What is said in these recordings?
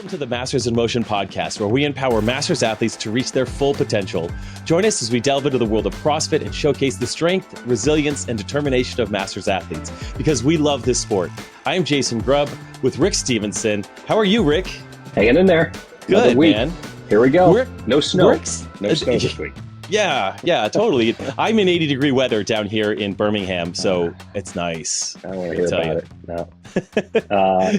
Welcome to the Masters in Motion podcast, where we empower Masters athletes to reach their full potential. Join us as we delve into the world of CrossFit and showcase the strength, resilience, and determination of Masters athletes, because we love this sport. I am Jason Grubb with Rick Stevenson. How are you, Rick? Hanging in there. Good, man. Here we go. No snow. No snow this week. Yeah, totally. I'm in 80-degree weather down here in Birmingham, so it's nice. I don't want to hear about it. No.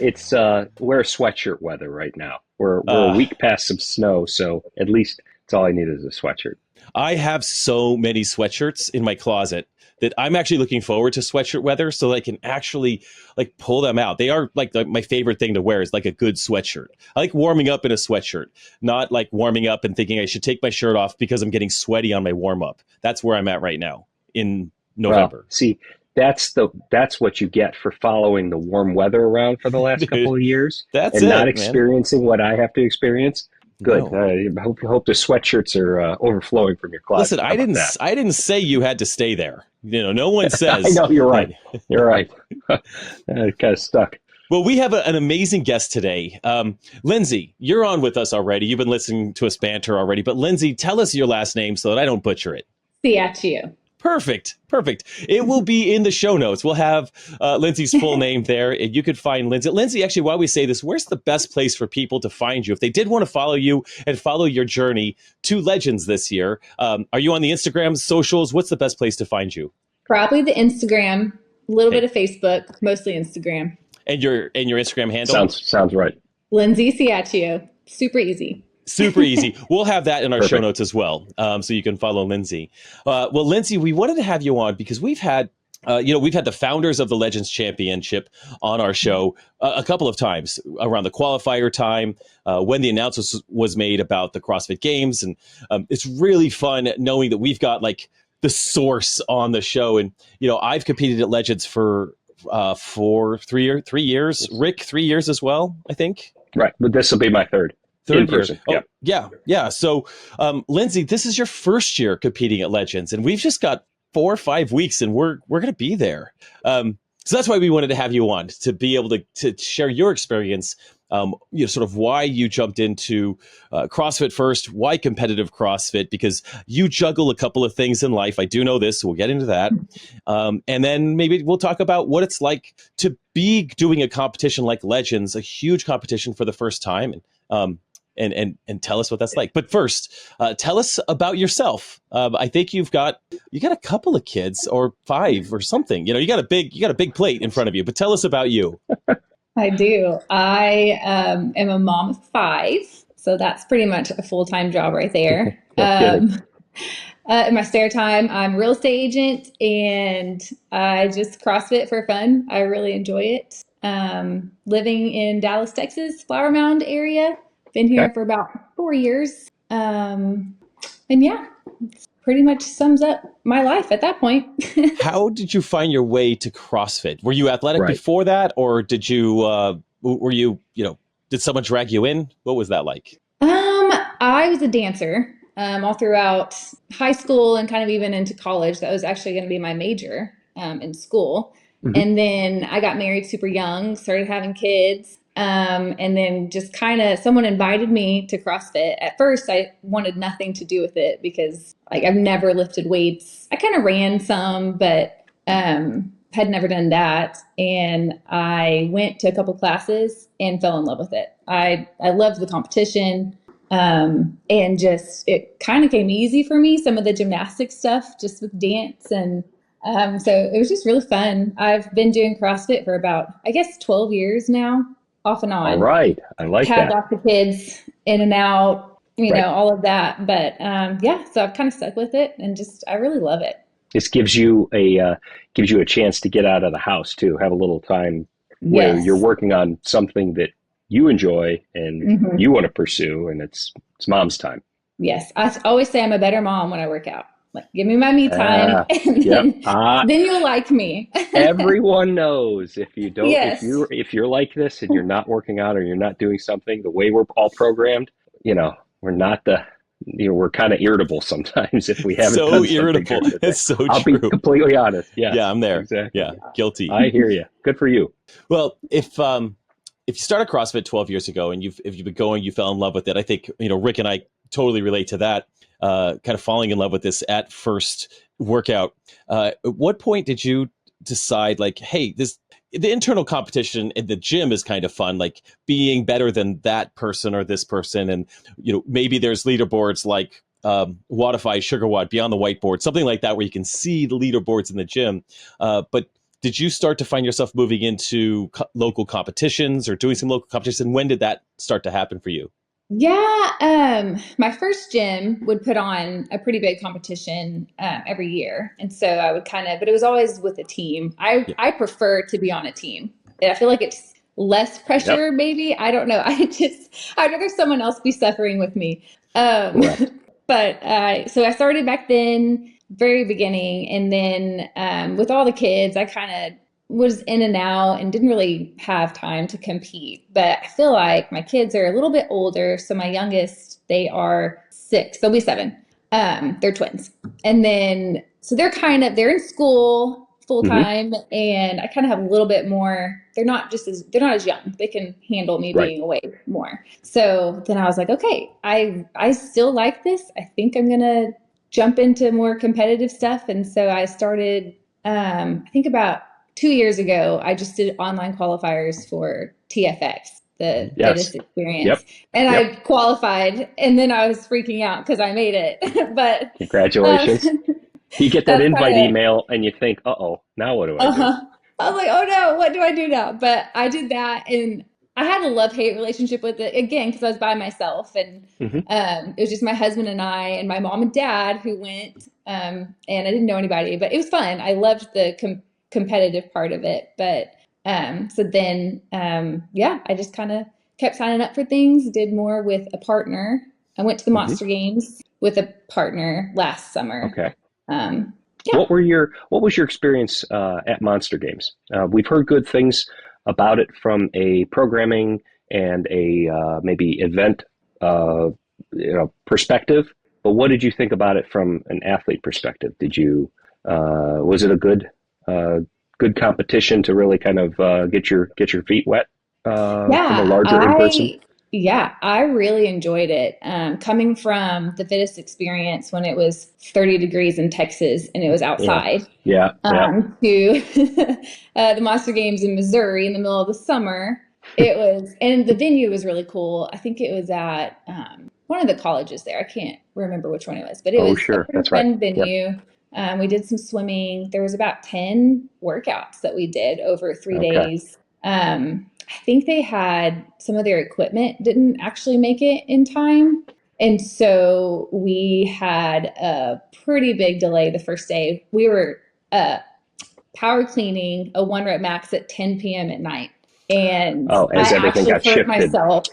It's wear sweatshirt weather right now. We're a week past some snow, so at least it's all I need is a sweatshirt. I have so many sweatshirts in my closet that I'm actually looking forward to sweatshirt weather so that I can actually like pull them out. They are like my favorite thing to wear is like a good sweatshirt. I like warming up in a sweatshirt, not like warming up and thinking I should take my shirt off because I'm getting sweaty on my warm up. That's where I'm at right now in November. Well, see, that's what you get for following the warm weather around for the last couple of years and not experiencing what I have to experience. Good. No. I hope the sweatshirts are overflowing from your closet. Listen, I didn't say you had to stay there. You know, no one says. I know, you're right. You're right. Kind of stuck. Well, we have an amazing guest today. Lindsey, you're on with us already. You've been listening to us banter already. But Lindsey, tell us your last name so that I don't butcher it. Ciaccio. Perfect. It will be in the show notes. We'll have Lindsey's full name there. And you could find Lindsey. Lindsey, actually, while we say this, where's the best place for people to find you? If they did want to follow you and follow your journey to Legends this year, are you on the Instagram socials? What's the best place to find you? Probably the Instagram, a little bit of Facebook, mostly Instagram. And your Instagram handle? Sounds right. Lindsey Ciaccio. Super easy. Super easy. We'll have that in our show notes as well, so you can follow Lindsey. Well, Lindsey, we wanted to have you on because we've had the founders of the Legends Championship on our show a couple of times around the qualifier time when the announcement was made about the CrossFit Games, and it's really fun knowing that we've got like the source on the show. And I've competed at Legends for 3 years. Rick, 3 years as well, I think. Right, but this will be my third. Third year. Yeah. So, Lindsey, this is your first year competing at Legends, and we've just got 4 or 5 weeks, and we're going to be there. So that's why we wanted to have you on, to be able to share your experience. Sort of why you jumped into CrossFit first, why competitive CrossFit, because you juggle a couple of things in life. I do know this, so we'll get into that. And then maybe we'll talk about what it's like to be doing a competition like Legends, a huge competition for the first time. And tell us what that's like. But first, tell us about yourself. I think you got a couple of kids, or 5 or something. You got a big plate in front of you. But tell us about you. I do. I am a mom of 5, so that's pretty much a full-time job right there. In my spare time, I'm a real estate agent, and I just CrossFit for fun. I really enjoy it. Living in Dallas, Texas, Flower Mound area. Been here for about 4 years. And yeah, pretty much sums up my life at that point. How did you find your way to CrossFit? Were you athletic before that, or did you, did someone drag you in? What was that like? I was a dancer all throughout high school and kind of even into college. That was actually going to be my major in school. Mm-hmm. And then I got married super young, started having kids. And then just kind of someone invited me to CrossFit. At first, I wanted nothing to do with it because I've never lifted weights. I kind of ran some, but had never done that. And I went to a couple classes and fell in love with it. I loved the competition. And just it kind of came easy for me, some of the gymnastic stuff just with dance. And so it was just really fun. I've been doing CrossFit for about, 12 years now. Off and on. All right. I like that. Had lots of kids in and out, all of that. But so I've kind of stuck with it and I really love it. This gives you a chance to get out of the house too, have a little time where you're working on something that you enjoy and you want to pursue, and it's mom's time. Yes. I always say I'm a better mom when I work out. Like, give me my me time, and then you'll like me. Everyone knows if you don't, if you're like this and you're not working out or you're not doing something the way we're all programmed, we're not we're kind of irritable sometimes if we haven't. So irritable. It's so true. I'll be completely honest. Yeah, I'm there. Exactly. Yeah, guilty. I hear you. Good for you. Well, if if you started CrossFit 12 years ago and if you've been going, you fell in love with it. I think, Rick and I totally relate to that, kind of falling in love with this at first workout. At what point did you decide like, hey, the internal competition in the gym is kind of fun, like being better than that person or this person. And, maybe there's leaderboards like Watify, Sugar Watt, Beyond the Whiteboard, something like that, where you can see the leaderboards in the gym. But did you start to find yourself moving into local competitions or doing some local competitions? And when did that start to happen for you? Yeah, my first gym would put on a pretty big competition every year. And so I would but it was always with a team. I prefer to be on a team. I feel like it's less pressure, maybe. I don't know. I'd rather someone else be suffering with me. But so I started back then, very beginning. And then with all the kids, I kind of was in and out and didn't really have time to compete. But I feel like my kids are a little bit older. So my youngest, they are 6, they'll be 7. They're twins. And then, so they're in school full time. And I kind of have a little bit more, they're not as young. They can handle me being away more. So then I was like, okay, I still like this. I think I'm going to jump into more competitive stuff. And so I started, I think about 2 years ago, I just did online qualifiers for TFX, the fitness experience. And I qualified, and then I was freaking out because I made it. But congratulations. You get that invite email and you think, uh-oh, now what do I do? I was like, oh no, what do I do now? But I did that, and I had a love-hate relationship with it, again, because I was by myself. And it was just my husband and I and my mom and dad who went, and I didn't know anybody, but it was fun. I loved the competitive part of it. But so then I just kind of kept signing up for things, did more with a partner. I went to the Monster Games with a partner last summer. What was your experience at Monster Games? We've heard good things about it from a programming and a maybe event perspective, but what did you think about it from an athlete perspective? Was it a good competition to really kind of get your feet wet from a larger in-person? Yeah, I really enjoyed it. Coming from the fittest experience when it was 30 degrees in Texas and it was outside, to the Monster Games in Missouri in the middle of the summer, and the venue was really cool. I think it was at one of the colleges there. I can't remember which one it was, but it was a pretty fun venue. We did some swimming. There was about 10 workouts that we did over 3 days. I think they had some of their equipment didn't actually make it in time. And so we had a pretty big delay the first day. We were power cleaning a 1-rep max at 10 p.m. at night. And as everything got shifted. Myself.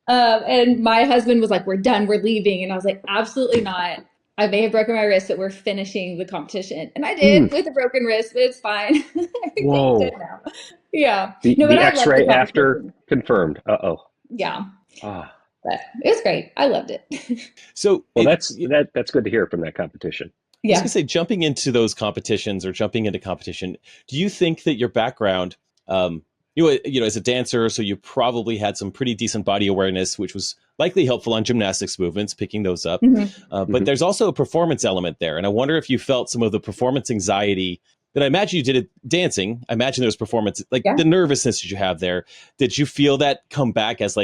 And my husband was like, we're done, we're leaving. And I was like, absolutely not. I may have broken my wrist, but we're finishing the competition. And I did with a broken wrist, but it's fine. Everything's good now. Yeah. The X-ray after confirmed. Yeah. But it was great. I loved it. So that's good to hear from that competition. I was going to say, jumping into those competitions or jumping into competition, do you think that your background, as a dancer, so you probably had some pretty decent body awareness, which was likely helpful on gymnastics movements, picking those up. But there's also a performance element there. And I wonder if you felt some of the performance anxiety that I imagine you did it dancing. I imagine there was performance, the nervousness that you have there. Did you feel that come back as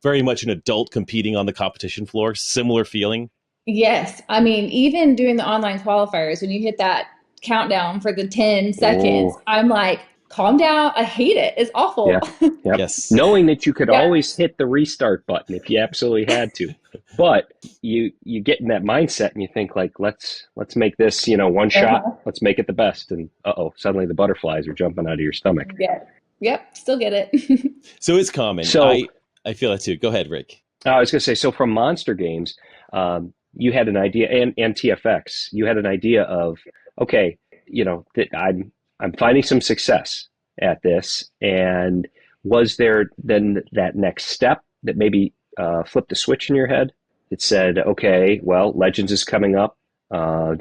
very much an adult competing on the competition floor? Similar feeling? Yes. I mean, even doing the online qualifiers, when you hit that countdown for the 10 seconds, I'm like, calm down. I hate it. It's awful. Yes. Knowing that you could always hit the restart button if you absolutely had to, but you get in that mindset and you think let's make this, one shot, let's make it the best. And suddenly the butterflies are jumping out of your stomach. Yep. Still get it. So it's common. So I feel that too. Go ahead, Rick. I was going to say, so from Monster Games, you had an idea, and TFX, you had an idea of, okay, that I'm finding some success at this. And was there then that next step that maybe flipped a switch in your head that said, okay, well, Legends is coming up. Did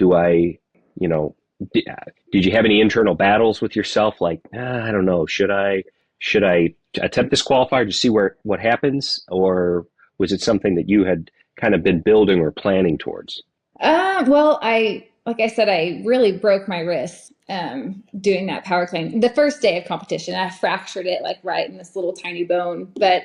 you have any internal battles with yourself? Like, I don't know, should I should I attempt this qualifier to see what happens, or was it something that you had kind of been building or planning towards? Well, like I said, I really broke my wrist doing that power climb. The first day of competition, I fractured it like right in this little tiny bone. But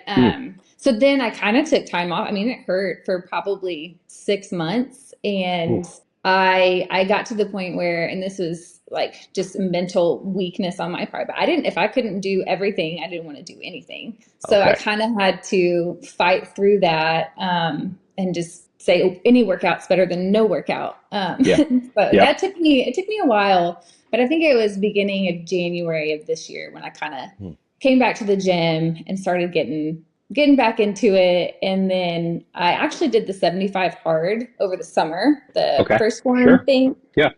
so then I kind of took time off. I mean, it hurt for probably 6 months, and I got to the point where, and this was like just mental weakness on my part, but if I couldn't do everything, I didn't want to do anything. So I kind of had to fight through that and just say, oh, any workout's better than no workout. That took me a while, but I think it was beginning of January of this year when I kind of came back to the gym and started getting back into it. And then I actually did the 75 hard over the summer, the first one thing. Yeah.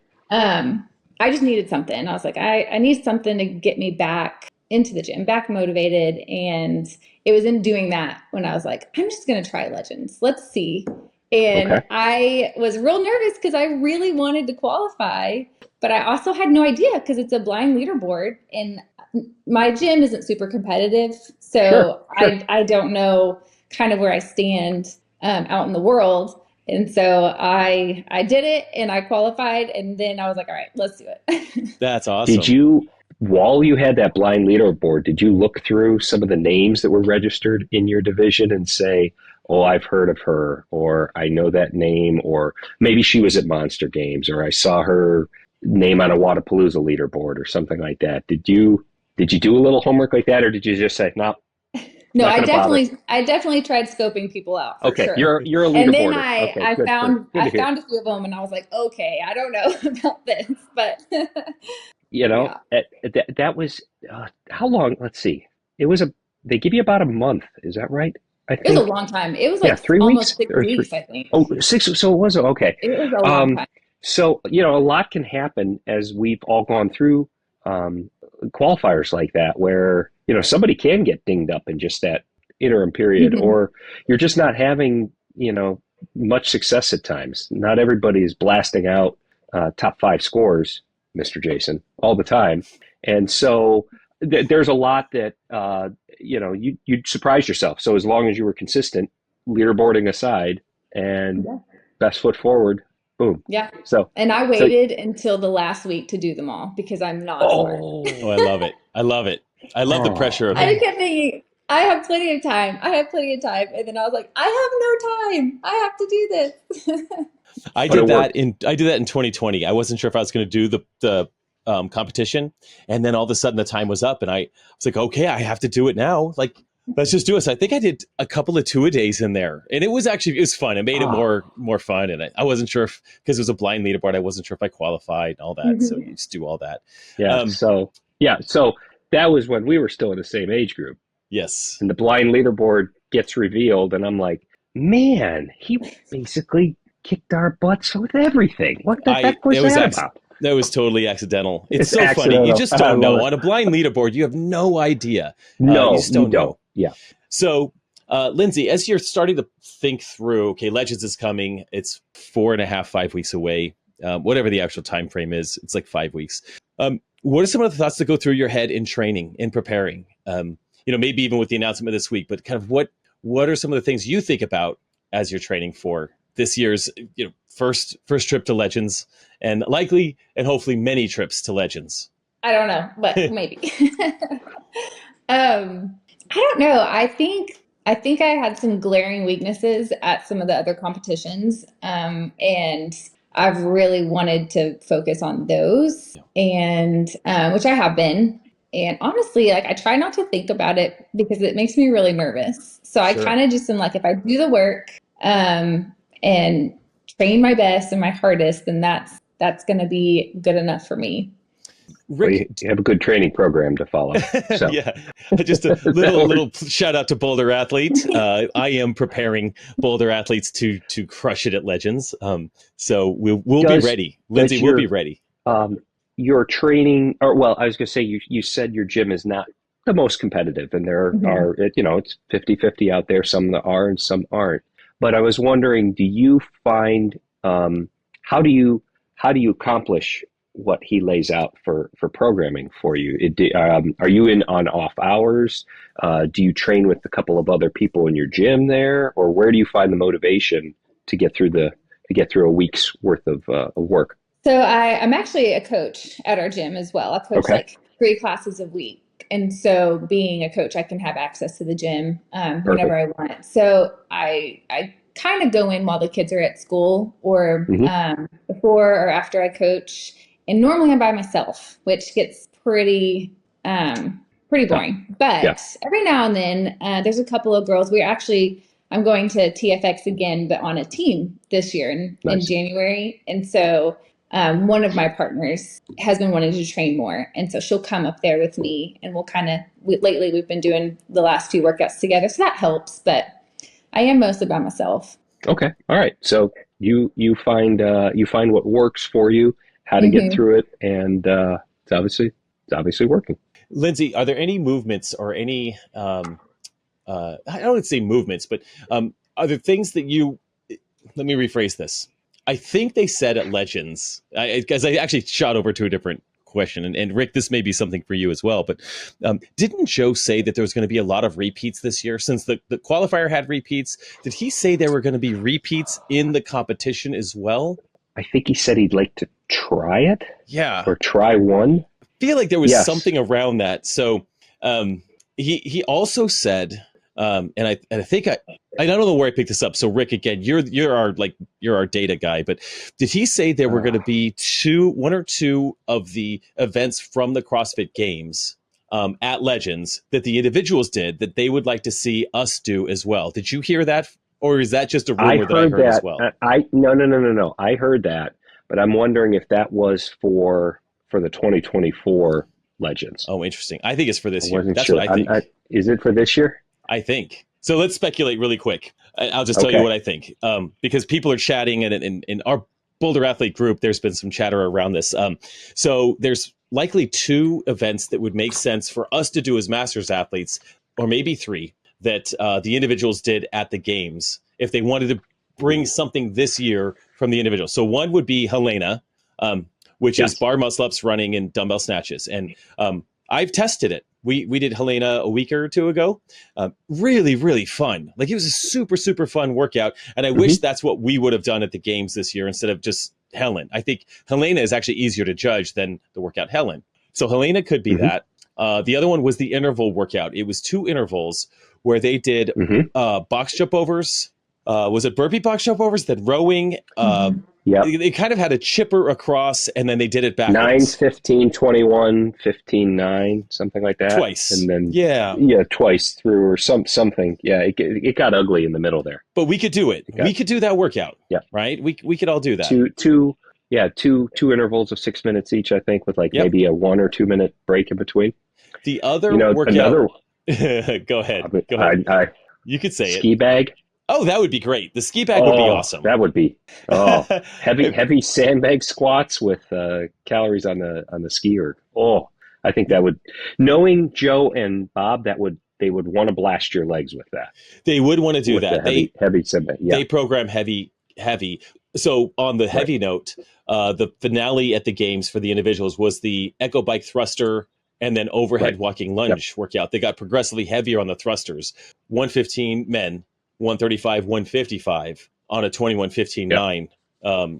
I just needed something. I was like, I need something to get me back into the gym, back motivated. And it was in doing that when I was like, I'm just going to try Legends. Let's see. And I was real nervous because I really wanted to qualify, but I also had no idea because it's a blind leaderboard and my gym isn't super competitive. So I don't know kind of where I stand out in the world. And so I did it and I qualified, and then I was like, all right, let's do it. That's awesome. Did you, while you had that blind leaderboard, did you look through some of the names that were registered in your division and say, oh, I've heard of her, or I know that name, or maybe she was at Monster Games, or I saw her name on a Wadapalooza leaderboard or something like that? Did you do a little homework like that, or did you just say, no? No, I definitely tried scoping people out. Okay, sure. you're a leaderboarder. And then I found a few of them, and I was like, okay, I don't know about this, but that was how long? Let's see. They give you about a month. Is that right? I think it was a long time. It was like 3 almost weeks, 6 weeks, I think. Oh, 6. So it was okay. It was a long time. So a lot can happen as we've all gone through qualifiers like that, where somebody can get dinged up in just that interim period, or you're just not having much success at times. Not everybody is blasting out top 5 scores, Mr. Jason, all the time, and so there's a lot that you'd surprise yourself. So as long as you were consistent, leaderboarding aside, and best foot forward. Boom. Yeah. And I waited until the last week to do them all because I'm not smart. Oh, I love it. I love it. I love the pressure of it. I kept thinking, I have plenty of time. And then I was like, I have no time. I have to do this. I did that in 2020. I wasn't sure if I was going to do the competition. And then all of a sudden the time was up and I was like, okay, I have to do it now. Like, let's just do it. So I think I did a couple of 2-a-days in there, and it was fun. It made it more fun. And I wasn't sure because it was a blind leaderboard. I wasn't sure if I qualified and all that. So you just do all that. Yeah. So that was when we were still in the same age group. Yes. And the blind leaderboard gets revealed, and I'm like, man, he basically kicked our butts with everything. What the heck was that about? That was totally accidental. It's so accidental. Funny. You just don't know. On a blind leaderboard, you have no idea. No, you just don't know. Yeah. So, Lindsey, as you're starting to think through, okay, Legends is coming. It's 4.5, 5 weeks away. Whatever the actual time frame is, it's like 5 weeks. What are some of the thoughts that go through your head in training, in preparing? Maybe even with the announcement this week, but kind of what are some of the things you think about as you're training for this year's first trip to Legends, and likely and hopefully many trips to Legends? I don't know, but maybe. I don't know. I think I had some glaring weaknesses at some of the other competitions, and I've really wanted to focus on those, and which I have been. And honestly, like I try not to think about it because it makes me really nervous. So I kind of just am like, if I do the work and train my best and my hardest, then that's going to be good enough for me. Rick, you have a good training program to follow. So. Yeah, just a little shout out to Boulder Athlete. I am preparing Boulder Athletes to crush it at Legends. So we'll be ready. Lindsey, we'll be ready. Your training, I was going to say, you said your gym is not the most competitive, and there are, it's 50-50 out there. Some that are and some aren't. But I was wondering, do you find, how do you accomplish what he lays out for programming for you? Are you in on off hours? Do you train with a couple of other people in your gym there, or where do you find the motivation to get through a week's worth of work? So I'm actually a coach at our gym as well. I coach like 3 classes a week. And so being a coach, I can have access to the gym whenever I want. So I kind of go in while the kids are at school or before or after I coach. And normally I'm by myself, which gets pretty boring. But every now and then there's a couple of girls. I'm going to TFX again, but on a team this year in January. And so one of my partners has been wanting to train more. And so she'll come up there with me and lately we've been doing the last few workouts together. So that helps, but I am mostly by myself. Okay. All right. So you find what works for you, how to get through it. And it's obviously working. Lindsey, are there any movements or any, I don't want to say movements, but are there things that let me rephrase this. I think they said at Legends, because I actually shot over to a different question, and Rick, this may be something for you as well, but didn't Joe say that there was going to be a lot of repeats this year? Since the qualifier had repeats, did he say there were going to be repeats in the competition as well? I think he said he'd like to try it. Yeah. Or try one. I feel like there was something around that. So he also said, and I think I don't know where I picked this up. So Rick, again, you're our data guy, but did he say there were going to be one or two of the events from the CrossFit Games at Legends that the individuals did that they would like to see us do as well? Did you hear that, or is that just a rumor that I heard as well? No. I heard that, but I'm wondering if that was for the 2024 Legends. Oh, interesting. I think it's for this year. That's sure. what I think. Is it for this year? I think. So let's speculate really quick. I'll just tell you what I think, because people are chatting, and in our Boulder Athlete group, there's been some chatter around this. So there's likely 2 events that would make sense for us to do as Masters athletes, or maybe 3, that the individuals did at the Games if they wanted to bring something this year from the individual. So one would be Helena, which is bar muscle-ups, running, and dumbbell snatches. And I've tested it. We did Helena a week or 2 ago. Really, really fun. Like, it was a super, super fun workout. And I wish that's what we would have done at the Games this year instead of just Helen. I think Helena is actually easier to judge than the workout Helen. So Helena could be that. The other one was the interval workout. It was 2 intervals where they did box jump overs. Was it burpee box jump overs? Then rowing. They kind of had a chipper across, and then they did it backwards. 9, 15, 21, 15, 9, something like that. Twice. And then twice through, or something. Yeah, it got ugly in the middle there. But we could do it. We could do that workout. Yeah. Right? We could all do that. Two intervals of 6 minutes each, I think, with maybe a 1 or 2 minute break in between. The other workout. Go ahead. You could say ski bag. Oh, that would be great. The ski bag would be awesome. That would be heavy sandbag squats with calories on the skier. Oh, I think that would, knowing Joe and Bob, they would want to blast your legs with that. They would want to do that. Heavy sandbag. Yeah. They program heavy. So on the heavy note, the finale at the Games for the individuals was the Echo Bike thruster and then overhead walking lunge workout. They got progressively heavier on the thrusters. 115 men. 135, 155 on a 21, 15, 9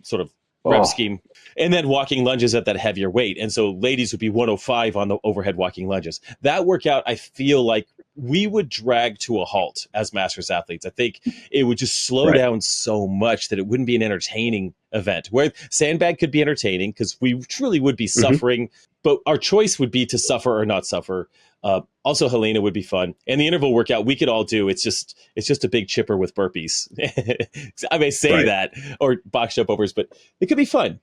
sort of rep scheme. And then walking lunges at that heavier weight. And so ladies would be 105 on the overhead walking lunges. That workout, I feel like we would drag to a halt as Masters athletes. I think it would just slow down so much that it wouldn't be an entertaining event. Where sandbag could be entertaining because we truly would be suffering, but our choice would be to suffer or not suffer. Also, Helena would be fun, and the interval workout we could all do. It's just a big chipper with burpees. I may say that, or box jump overs, but it could be fun.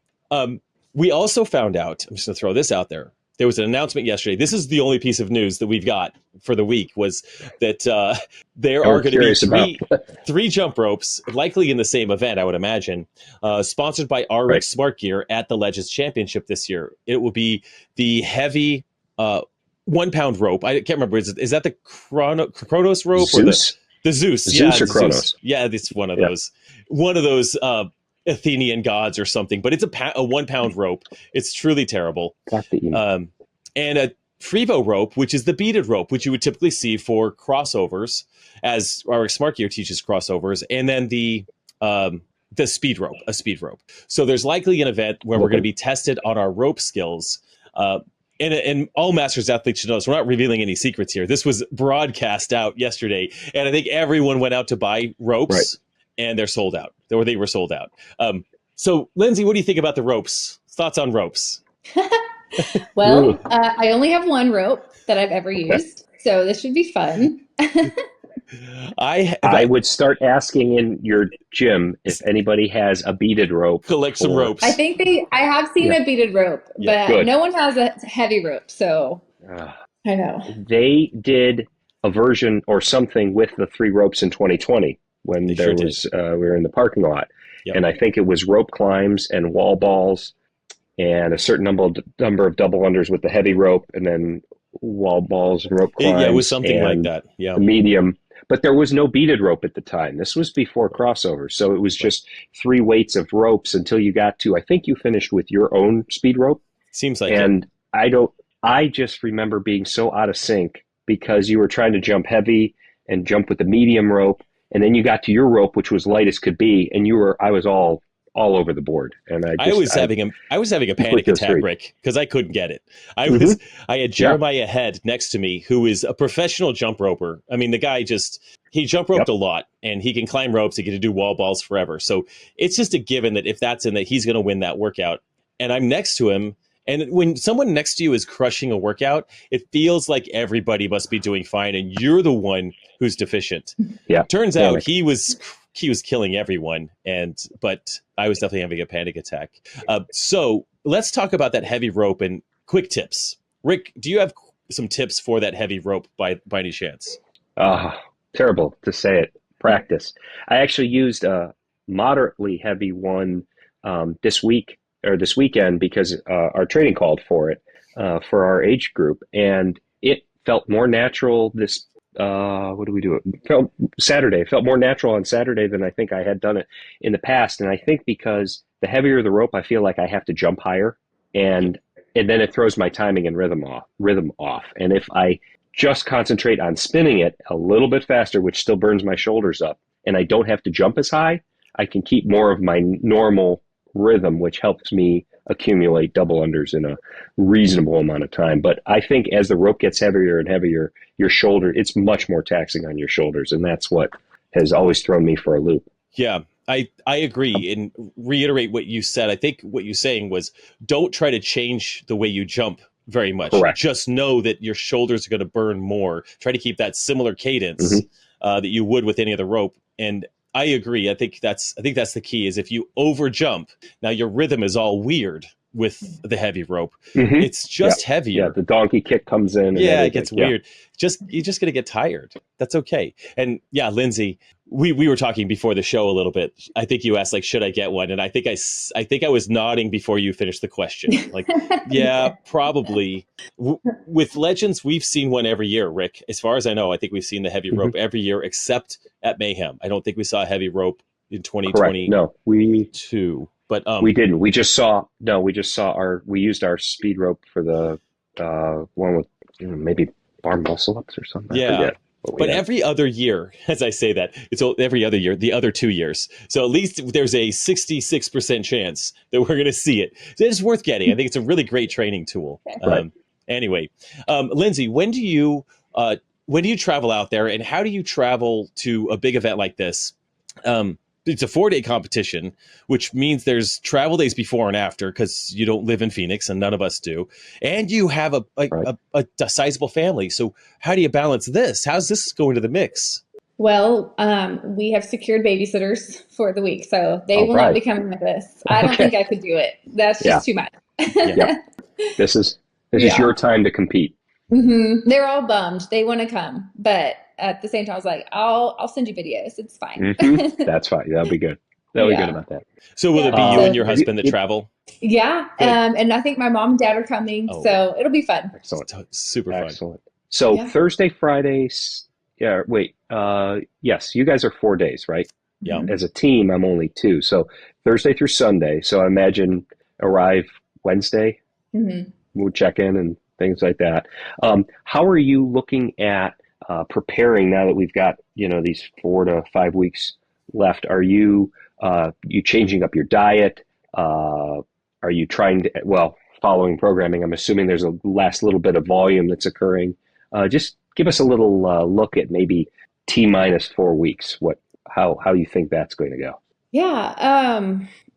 We also found out. I'm just going to throw this out there. There was an announcement yesterday. This is the only piece of news that we've got for the week, was that there are going to be three jump ropes, likely in the same event, I would imagine, sponsored by RX Smart Gear at the Legends Championship this year. It will be the heavy 1 pound rope. I can't remember. Is that the Kronos rope Zeus? Or the Zeus? Zeus or Kronos? Zeus. Yeah, it's one of those. One of those Athenian gods or something, but it's a 1 pound rope. It's truly terrible. Got the email. And a Frevo rope, which is the beaded rope, which you would typically see for crossovers, as our Smart Gear teaches crossovers, and then the speed rope, a speed rope. So there's likely an event where we're going to be tested on our rope skills. And all Masters athletes should know this. We're not revealing any secrets here. This was broadcast out yesterday, and I think everyone went out to buy ropes, and they're sold out. They were sold out. So, Lindsey, what do you think about the ropes? Thoughts on ropes? Well, I only have one rope that I've ever used, so this should be fun. I would start asking in your gym if anybody has a beaded rope. Collect some ropes. I think I have seen a beaded rope, but no one has a heavy rope, so I know. They did a version or something with the 3 ropes in 2020 when we were in the parking lot. Yep. And I think it was rope climbs and wall balls and a certain number of double unders with the heavy rope, and then wall balls and rope climbs. Yeah, it was something like that. Yeah. The medium. But there was no beaded rope at the time. This was before crossover. So it was just 3 weights of ropes until you got to, I think you finished with your own speed rope. Seems like and I just remember being so out of sync because you were trying to jump heavy and jump with the medium rope. And then you got to your rope, which was light as could be. And I was all over the board. And I was having a panic attack, Rick, because I couldn't get it. I had Jeremiah Head next to me, who is a professional jump roper. I mean, the guy he jump roped a lot, and he can climb ropes. He can do wall balls forever. So it's just a given that if that's in that, he's going to win that workout. And I'm next to him. And when someone next to you is crushing a workout, it feels like everybody must be doing fine, and you're the one who's deficient. Yeah. Turns out he was killing everyone, but I was definitely having a panic attack. So let's talk about that heavy rope and quick tips. Rick, do you have some tips for that heavy rope by any chance? Terrible to say it. Practice. I actually used a moderately heavy one this weekend because our training called for it for our age group, and it felt more natural this what do we do? It felt Saturday. It felt more natural on Saturday than I think I had done it in the past. And I think because the heavier the rope, I feel like I have to jump higher, and then it throws my timing and rhythm off. And if I just concentrate on spinning it a little bit faster, which still burns my shoulders up, and I don't have to jump as high, I can keep more of my normal rhythm, which helps me accumulate double unders in a reasonable amount of time. But I think as the rope gets heavier and heavier, your shoulder, it's much more taxing on your shoulders. And that's what has always thrown me for a loop. Yeah, I agree, and reiterate what you said. I think what you're saying was don't try to change the way you jump very much. Correct. Just know that your shoulders are going to burn more. Try to keep that similar cadence that you would with any other rope. And I agree. I think that's the key is if you over jump, now your rhythm is all weird with the heavy rope. It's just heavier. Yeah, the donkey kick comes in. And it gets weird. You're just going to get tired. That's okay. And yeah, Lindsey, we were talking before the show a little bit. I think you asked, like, should I get one? And I think I was nodding before you finished the question. Like, yeah, probably. With Legends, we've seen one every year, Rick. As far as I know, I think we've seen the heavy rope every year except at Mayhem. I don't think we saw a heavy rope in 2020. No, we too. But we didn't. We used our speed rope for the one with maybe bar muscle ups or something. Yeah. But every other year, as I say that, it's every other year, the other 2 years. So at least there's a 66% chance that we're going to see it. So it's worth getting. I think it's a really great training tool. Right. Anyway, Lindsey, when do you travel out there, and how do you travel to a big event like this? It's a 4-day competition, which means there's travel days before and after because you don't live in Phoenix and none of us do. And you have a sizable family. So how do you balance this? How's this go into the mix? Well, we have secured babysitters for the week, so they will not be coming with us. I don't think I could do it. That's just too much. This is your time to compete. They're all bummed. They want to come, but at the same time, I was like, I'll send you videos. It's fine. That's fine. That'll be good. That'll be good about that. So will it be you and your husband that travel? Yeah. And I think my mom and dad are coming, so it'll be fun. Excellent. Super fun. Excellent. So Thursday, Fridays. Yeah. Wait. Yes. You guys are 4 days, right? Yeah. As a team, I'm only two. So Thursday through Sunday. So I imagine arrive Wednesday. Mm-hmm. We'll check in and things like that. How are you looking at preparing now that we've got, these 4 to 5 weeks left? Are you changing up your diet? Are you trying to, following programming? I'm assuming there's a last little bit of volume that's occurring. Just give us a little look at maybe T-4 weeks. How you think that's going to go? Yeah.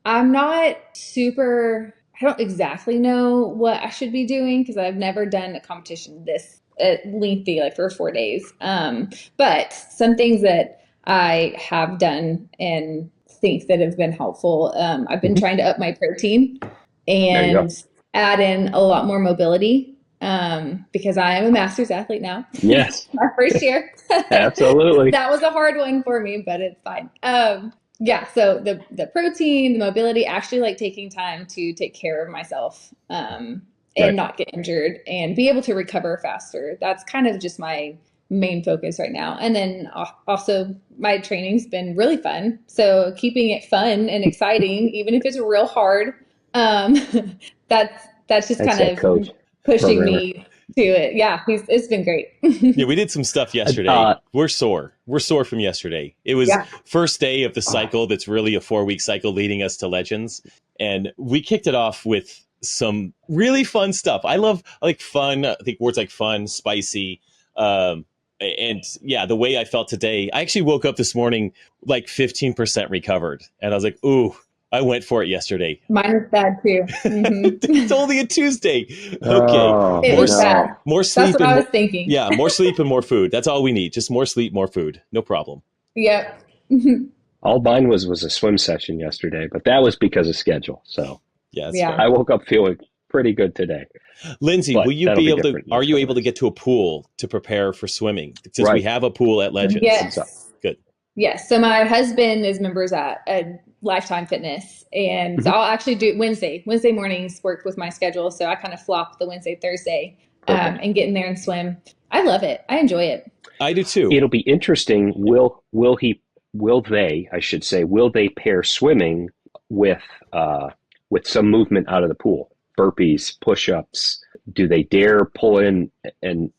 I'm not super, I don't exactly know what I should be doing because I've never done a competition this lengthy, like for 4 days. But some things that I have done and think that have been helpful. I've been trying to up my protein and add in a lot more mobility. Because I am a master's athlete now. Yes. My first year. Absolutely. That was a hard one for me, but it's fine. Yeah, so the protein, the mobility, actually like taking time to take care of myself and not get injured and be able to recover faster. That's kind of just my main focus right now. And then also my training's been really fun. So keeping it fun and exciting, even if it's real hard, that's just kind of coach, pushing programmer. me to it. Yeah, it's been great. Yeah, we did some stuff yesterday. We're sore. We're sore from yesterday. It was first day of the cycle that's really a 4-week cycle leading us to Legends. And we kicked it off with some really fun stuff. I like fun. I think words like fun, spicy. And yeah, the way I felt today, I actually woke up this morning like 15% recovered. And I was like, ooh, I went for it yesterday. Mine was bad too. Mm-hmm. It's only a Tuesday. Okay. It was bad. More sleep. That's what I was thinking. Yeah, more sleep and more food. That's all we need. Just more sleep, more food. No problem. Yep. All mine was a swim session yesterday, but that was because of schedule. So I woke up feeling pretty good today. Lindsey, but will you be able to? Are you able to get to a pool to prepare for swimming? Since we have a pool at Legends. Yes. Good. Yes. So my husband is members at Lifetime Fitness, and so I'll actually do Wednesday mornings work with my schedule. So I kind of flop the Wednesday, Thursday, and get in there and swim. I love it. I enjoy it. I do too. It'll be interesting. Will they pair swimming with some movement out of the pool? Burpees, push-ups. Do they dare pull in an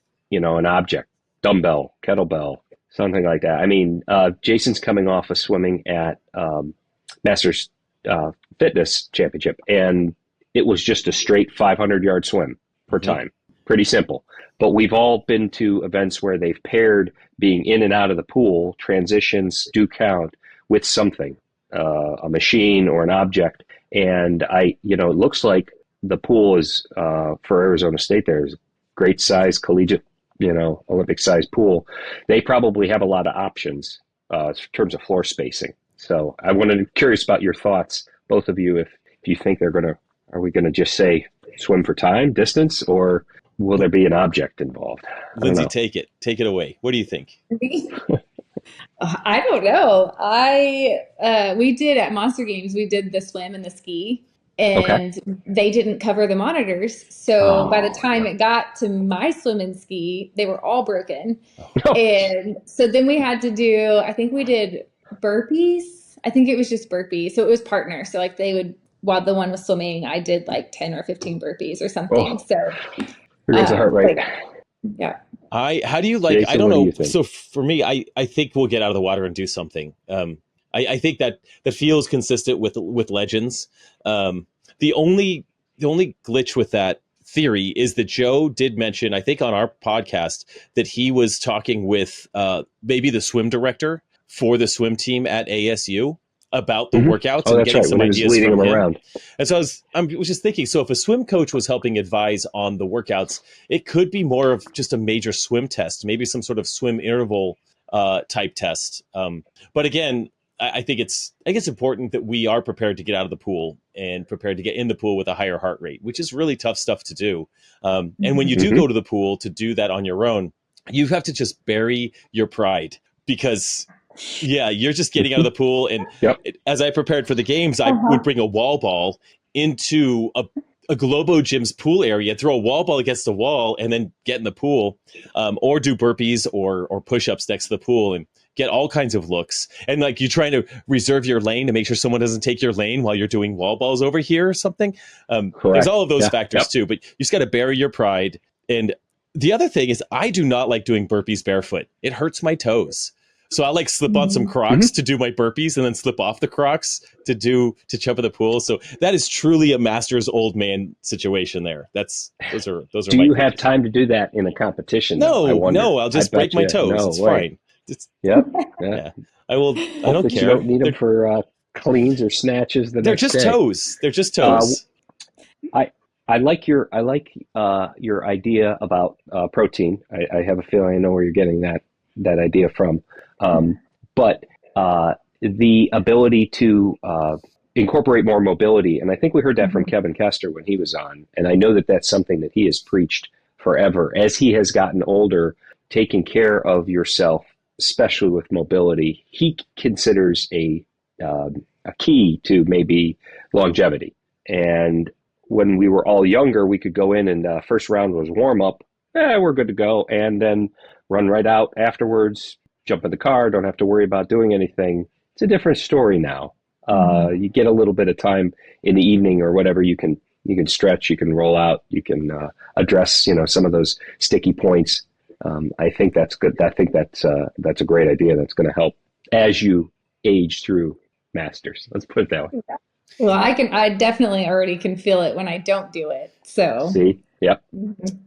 object, dumbbell, kettlebell, something like that? I mean, Jason's coming off of swimming at Masters Fitness Championship, and it was just a straight 500-yard swim per time. Pretty simple. But we've all been to events where they've paired being in and out of the pool, transitions do count, with something, a machine or an object. And it looks like the pool is, for Arizona State, there's great size, collegiate, Olympic size pool. They probably have a lot of options in terms of floor spacing. So curious about your thoughts, both of you, if you think are we going to just say swim for time, distance, or will there be an object involved? Lindsey, take it away. What do you think? I don't know. We did at Monster Games, we did the swim and the ski, and they didn't cover the monitors. So by the time it got to my swim and ski, they were all broken. And so then we had to do, I think we did burpees. I think it was just burpees. So it was partner. So like they would, while the one was swimming, I did like 10 or 15 burpees or something. So here goes the heart rate. Yeah. How do you like, Jason, I don't know. Do so for me, I think we'll get out of the water and do something. I think that feels consistent with Legends. The only glitch with that theory is that Joe did mention, I think on our podcast, that he was talking with maybe the swim director for the swim team at ASU about the workouts and getting some ideas from him. Around. And so I was just thinking, so if a swim coach was helping advise on the workouts, it could be more of just a major swim test, maybe some sort of swim interval type test. But again, I think it's important that we are prepared to get out of the pool and prepared to get in the pool with a higher heart rate, which is really tough stuff to do. And when you do go to the pool to do that on your own, you have to just bury your pride because you're just getting out of the pool. And as I prepared for the games, I would bring a wall ball into a Globo Gym's pool area, throw a wall ball against the wall and then get in the pool, or do burpees or push-ups next to the pool and get all kinds of looks, and like you're trying to reserve your lane to make sure someone doesn't take your lane while you're doing wall balls over here or something. There's all of those factors too, but you just got to bury your pride. And the other thing is, I do not like doing burpees barefoot. It hurts my toes. So I like slip on some Crocs to do my burpees and then slip off the Crocs to jump in the pool. So that is truly a master's old man situation there. Those are. Do you have time to do that in a competition? No, I'll just break my toes. It's fine. Yeah. I will. I don't care. You don't need them for cleans or snatches. They're just toes. They're just toes. I like your idea about protein. I have a feeling I know where you're getting that idea from. But the ability to incorporate more mobility, and I think we heard that from Kevin Kester when he was on, and I know that that's something that he has preached forever. As he has gotten older, taking care of yourself, especially with mobility, he considers a key to maybe longevity. And when we were all younger, we could go in and first round was warm up. We're good to go. And then run right out afterwards, jump in the car, don't have to worry about doing anything. It's a different story now. You get a little bit of time in the evening or whatever. You can stretch, you can roll out, you can address, some of those sticky points. I think that's good. I think that's a great idea. That's going to help as you age through masters. Let's put it that way. Well, I definitely already can feel it when I don't do it. So see, yep.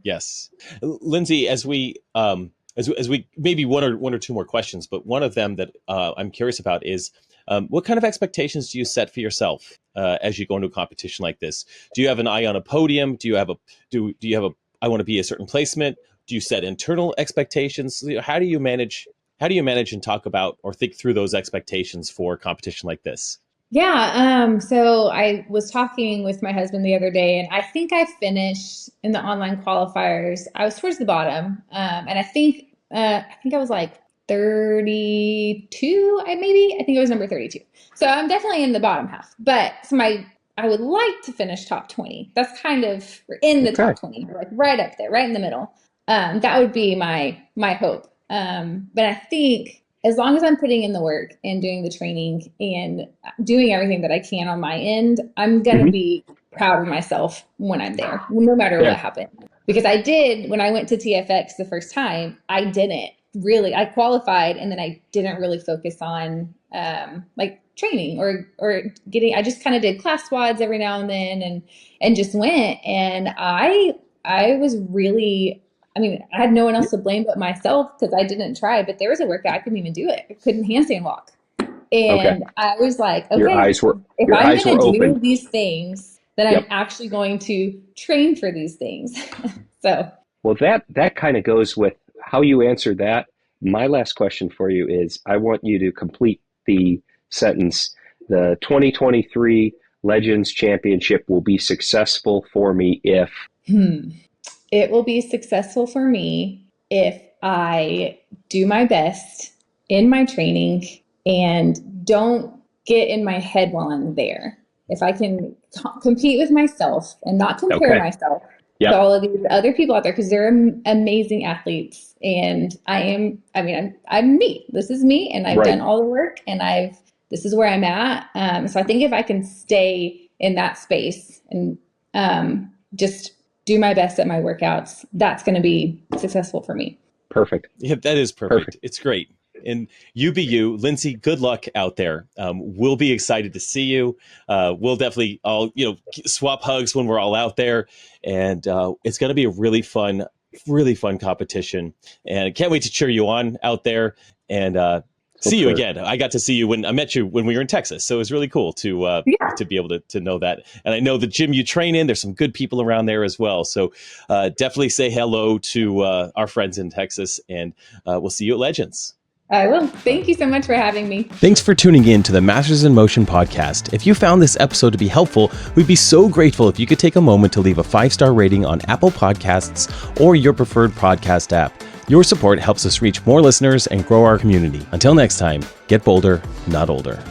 Yes, Lindsey, as we maybe one or two more questions, but one of them that I'm curious about is what kind of expectations do you set for yourself as you go into a competition like this? Do you have an eye on a podium? Do you have I want to be a certain placement? Do you set internal expectations? How do you manage and talk about or think through those expectations for a competition like this? Yeah. So I was talking with my husband the other day, and I think I finished in the online qualifiers. I was towards the bottom. And I think I was like 32, I think it was number 32. So I'm definitely in the bottom half, but I would like to finish top 20. That's kind of in the top 20, like right up there, right in the middle. That would be my hope. But I think as long as I'm putting in the work and doing the training and doing everything that I can on my end, I'm going to be proud of myself when I'm there, no matter what happened. Because I did, when I went to TFX the first time, I qualified, and then I didn't really focus on like training or getting, I just kind of did class squads every now and then and just went. And I was really, I had no one else to blame but myself because I didn't try, but there was a workout I couldn't even do it. I couldn't handstand walk. And I was like, okay, if I'm going to do these things, then I'm actually going to train for these things. Well, that kind of goes with how you answered that. My last question for you is, I want you to complete the sentence. The 2023 Legends Championship will be successful for me if... It will be successful for me if I do my best in my training and don't get in my head while I'm there. If I can compete with myself and not compare myself to all of these other people out there, because they're amazing athletes. And I'm me. This is me, and I've done all the work, and this is where I'm at. So I think if I can stay in that space and just do my best at my workouts, that's going to be successall for me. Perfect. Yeah, that is perfect. It's great. And you be you. Lindsey, good luck out there. We'll be excited to see you. We'll definitely all, swap hugs when we're all out there. And it's going to be a really fun competition. And I can't wait to cheer you on out there and see you again. I got to see you when I met you when we were in Texas. So it was really cool to be able to know that. And I know the gym you train in, there's some good people around there as well. So definitely say hello to our friends in Texas, and we'll see you at Legends. I will. Thank you so much for having me. Thanks for tuning in to the Masters in Motion podcast. If you found this episode to be helpful, we'd be so grateful if you could take a moment to leave a 5-star rating on Apple Podcasts or your preferred podcast app. Your support helps us reach more listeners and grow our community. Until next time, get bolder, not older.